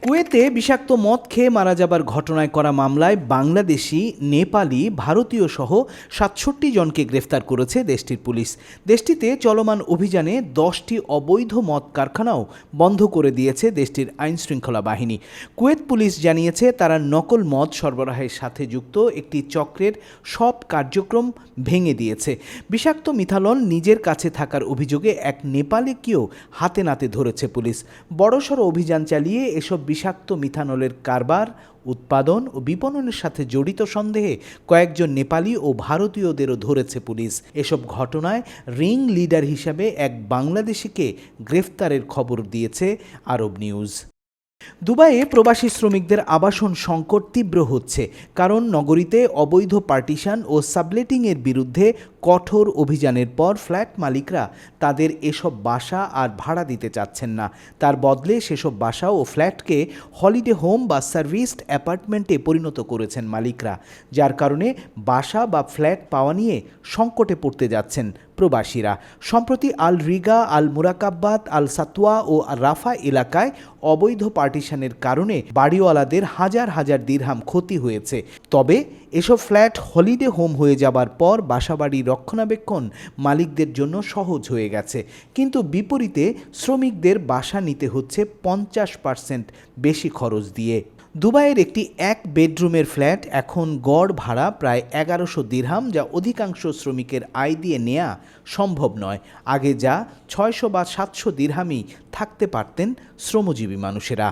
কুয়েতে বিষাক্ত মদ খেয়ে মারা যাবার ঘটনায় করা মামলায় বাংলাদেশি, নেপালি, ভারতীয় সহ ৬৭ জনকে গ্রেফতার করেছে দেশটির পুলিশ। দেশটিতে চলমান অভিযানে ১০টি অবৈধ মদ কারখানাও বন্ধ করে দিয়েছে দেশটির আইনশৃঙ্খলা বাহিনী। কুয়েত পুলিশ জানিয়েছে তারা নকল মদ সরবরাহের সাথে যুক্ত একটি চক্রের সব কার্যক্রম ভেঙে দিয়েছে। বিষাক্ত মিথানল নিজের কাছে থাকার অভিযোগে এক নেপালিকেও হাতে নাতে ধরেছে পুলিশ। বড়সড় অভিযান চালিয়ে এসব বিষাক্ত মিথানলের কারবার, উৎপাদন ও বিপণনের সাথে জড়িত সন্দেহে কয়েকজন নেপালি ও ভারতীয়দেরও ধরেছে পুলিশ। এসব ঘটনায় রিং লিডার হিসাবে এক বাংলাদেশিকে গ্রেফতারের খবর দিয়েছে আরব নিউজ। দুবাইয়ে প্রবাসী শ্রমিকদের আবাসন সংকট তীব্র হচ্ছে, কারণ নগরীতে অবৈধ পার্টিশন ও সাবলেটিংয়ের বিরুদ্ধে কঠোর অভিযানের পর ফ্ল্যাট মালিকরা তাদের এসব বাসা আর ভাড়া দিতে চাচ্ছেন না। তার বদলে সেসব বাসা ও ফ্ল্যাটকে হলিডে হোম বা সার্ভিসড অ্যাপার্টমেন্টে পরিণত করেছেন মালিকরা, যার কারণে বাসা বা ফ্ল্যাট পাওয়া নিয়ে সংকটে পড়তে যাচ্ছেন প্রবাসীরা। সম্প্রতি আল রিগা, আল মুরাকাব্বাত, আল সাতওয়া ও রাফা এলাকায় অবৈধ পার্টিশনের কারণে বাড়িওয়ালাদের হাজার হাজার দিরহাম ক্ষতি হয়েছে। তবে এসব ফ্ল্যাট হলিডে হোম হয়ে যাবার পর বাসাবাড়ি রক্ষণাবেক্ষণ মালিকদের জন্য সহজ হয়ে গেছে, কিন্তু বিপরীতে শ্রমিকদের বাসা নিতে হচ্ছে 50% বেশি খরচ দিয়ে। দুবাইয়ের একটি এক বেডরুমের ফ্ল্যাট এখন গড় ভাড়া প্রায় 1100 দিরহাম, যা অধিকাংশ শ্রমিকের আয় দিয়ে নেওয়া সম্ভব নয়। আগে যা 600 বা 700 দিরহামই থাকতে পারতেন শ্রমজীবী মানুষেরা।